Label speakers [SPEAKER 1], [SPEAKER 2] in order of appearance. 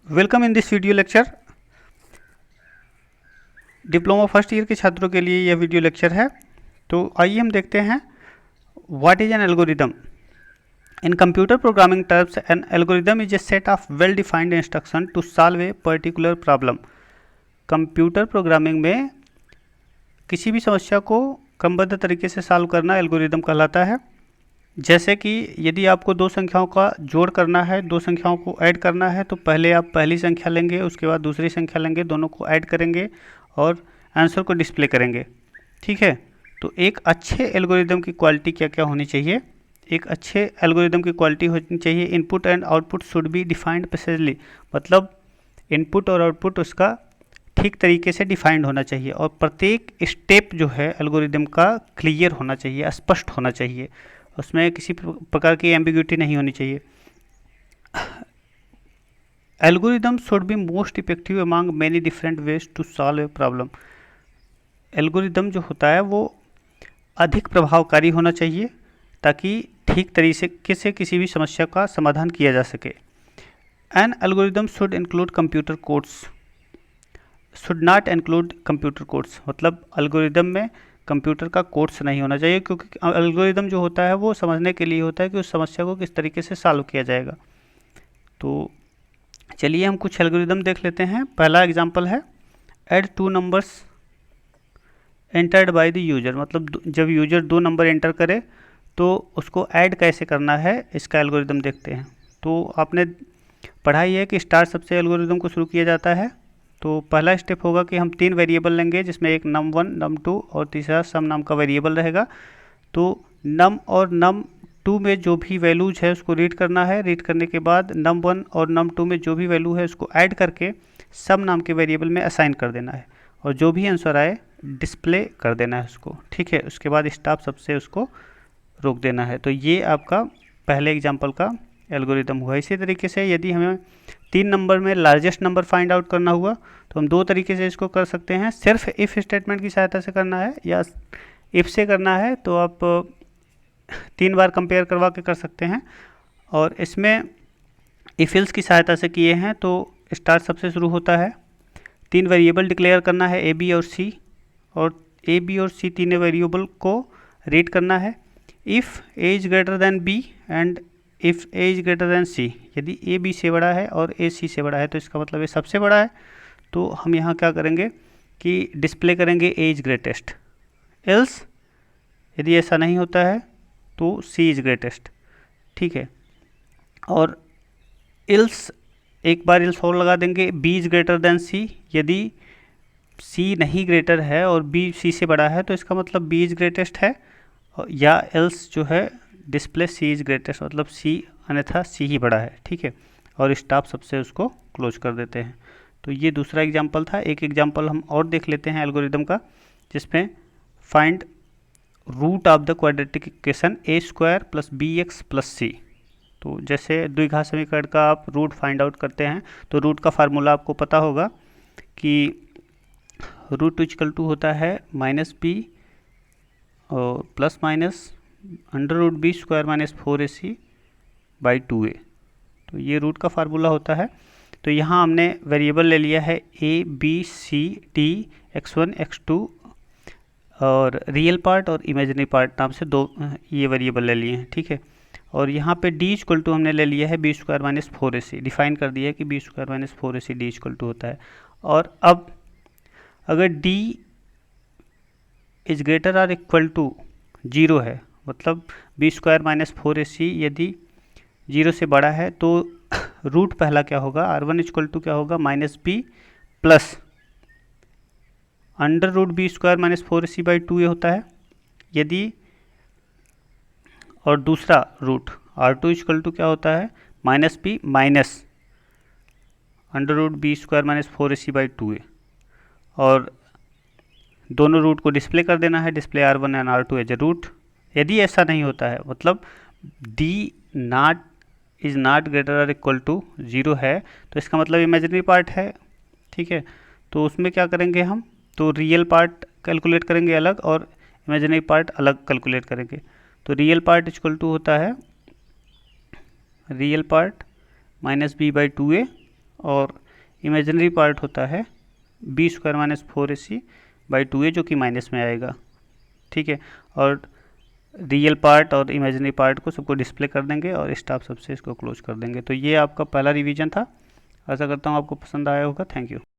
[SPEAKER 1] Welcome in this video lecture. Diploma first year के छात्रों के लिए यह वीडियो लेक्चर है। तो आइए हम देखते हैं what is an algorithm. In computer programming terms an algorithm is a set of well defined instruction to solve a particular problem. Computer programming में किसी भी समस्या को क्रमबद्ध तरीके से सॉल्व करना एल्गोरिदम कहलाता है। जैसे कि यदि आपको दो संख्याओं का जोड़ करना है, दो संख्याओं को ऐड करना है, तो पहले आप पहली संख्या लेंगे, उसके बाद दूसरी संख्या लेंगे, दोनों को ऐड करेंगे और आंसर को डिस्प्ले करेंगे। ठीक है, तो एक अच्छे एल्गोरिदम की क्वालिटी क्या क्या होनी चाहिए? एक अच्छे एल्गोरिदम की क्वालिटी होनी चाहिए input and output should be defined precisely, मतलब इनपुट और आउटपुट उसका ठीक तरीके से डिफाइंड होना चाहिए और प्रत्येक स्टेप जो है एल्गोरिदम का क्लियर होना चाहिए, स्पष्ट होना चाहिए, उसमें किसी प्रकार की एम्बिग्यूटी नहीं होनी चाहिए। Algorithm should be most effective among many different ways to solve a problem. Algorithm जो होता है वो अधिक प्रभावकारी होना चाहिए ताकि ठीक तरीके से किसी भी समस्या का समाधान किया जा सके। N algorithm should include computer codes, should not include computer codes, मतलब एल्गोरिदम में कंप्यूटर का कोड्स नहीं होना चाहिए, क्योंकि एल्गोरिदम जो होता है वो समझने के लिए होता है कि उस समस्या को किस तरीके से सॉल्व किया जाएगा। तो चलिए हम कुछ एल्गोरिदम देख लेते हैं। पहला एग्जांपल है add two numbers entered by the user, मतलब जब यूजर दो नंबर एंटर करे तो उसको ऐड कैसे करना है, इसका एल्गोरिदम देखते हैं। तो आपने पढ़ा ही है कि स्टार सबसे एल्गोरिदम को शुरू किया जाता है। तो पहला स्टेप होगा कि हम तीन वेरिएबल लेंगे जिसमें एक num1 num2 और तीसरा सम नाम का वेरिएबल रहेगा। तो num और num2 में जो भी वैल्यूज है उसको रीड करना है, रीड करने के बाद num1 और num2 में जो भी वैल्यू है उसको ऐड करके सम नाम के वेरिएबल में असाइन कर देना है और जो भी आंसर आए डिस्प्ले कर देना है उसको। ठीक है, उसके बाद स्टॉप सबसे उसको रोक देना है। तो ये आपका पहले एग्जाम्पल का एल्गोरिदम हुआ। इसी तरीके से यदि हमें तीन नंबर में लार्जेस्ट नंबर फाइंड आउट करना हुआ तो हम दो तरीके से इसको कर सकते हैं। सिर्फ इफ़ स्टेटमेंट की सहायता से करना है या इफ़ से करना है तो आप तीन बार कंपेयर करवा के कर सकते हैं। और इसमें इफ एल्स की सहायता से किए हैं तो स्टार्ट सबसे शुरू होता है। तीन वेरिएबल डिक्लेयर करना है ए बी और सी, और ए बी और सी तीनों वेरिएबल को रीड करना है। If A is greater than B and if A is greater than C, यदि ए बी से बड़ा है और ए सी से बड़ा है तो इसका मतलब ये सबसे बड़ा है। तो हम यहाँ क्या करेंगे कि डिस्प्ले करेंगे ए इज ग्रेटेस्ट। एल्स यदि ऐसा नहीं होता है तो सी इज ग्रेटेस्ट। ठीक है, और एल्स एक बार एल्स और लगा देंगे, B is greater than C, यदि सी नहीं ग्रेटर है और बी सी से बड़ा है तो इसका मतलब बी इज ग्रेटेस्ट है, या एल्स जो है डिस्प्ले सी इज ग्रेटेस्ट, मतलब सी अन्यथा सी ही बड़ा है। ठीक है, और स्टॉप सबसे उसको क्लोज कर देते हैं। तो ये दूसरा एग्जांपल था। एक एग्जांपल हम और देख लेते हैं एल्गोरिदम का, जिसमें find root of the quadratic equation A square plus B X plus C. तो जैसे द्विघात समीकरण का आप रूट फाइंड आउट करते हैं तो रूट का फार्मूला आपको पता होगा कि रूट इक्वल टू होता है माइनस बी और plus minus under root B square minus 4ac by 2a। तो ये रूट का फार्मूला होता है। तो यहाँ हमने वेरिएबल ले लिया है A B C D x1 x2 और रियल पार्ट और इमेजिनरी पार्ट नाम से दो ये वेरिएबल ले लिए हैं। ठीक है, और यहाँ पे d इक्वल टू हमने ले लिया है B square minus 4ac, define कर दिया है कि B square minus 4ac D equal to होता है। और अब अगर d इज ग्रेटर और इक्वल टू 0 है, मतलब बी स्क्वायर माइनस 4ac यदि 0 से बड़ा है तो रूट पहला क्या होगा, r1 इक्वल टू क्या होगा minus B plus under root B square minus 4ac by 2a होता है। यदि और दूसरा रूट r2 इक्वल टू क्या होता है minus B minus under root B square minus 4ac by 2a, और दोनों रूट को डिस्प्ले कर देना है, display r1 and r2 as a root. यदि ऐसा नहीं होता है, मतलब d not is not greater और इक्वल टू 0 है, तो इसका मतलब इमेजिनरी पार्ट है। ठीक है, तो उसमें क्या करेंगे हम, तो रियल पार्ट कैलकुलेट करेंगे अलग और इमेजिनरी पार्ट अलग कैलकुलेट करेंगे। तो रियल पार्ट इक्वल टू होता है real part minus B by 2a और इमेजिनरी पार्ट होता है बी स्क्वायर माइनस 4ac/2a जो कि माइनस में आएगा, ठीक है। और रियल पार्ट और इमेजिनरी पार्ट को सबको डिस्प्ले कर देंगे और स्टॉप सबसे इसको क्लोज कर देंगे। तो ये आपका पहला रिवीजन था। आशा करता हूँ आपको पसंद आया होगा। Thank you.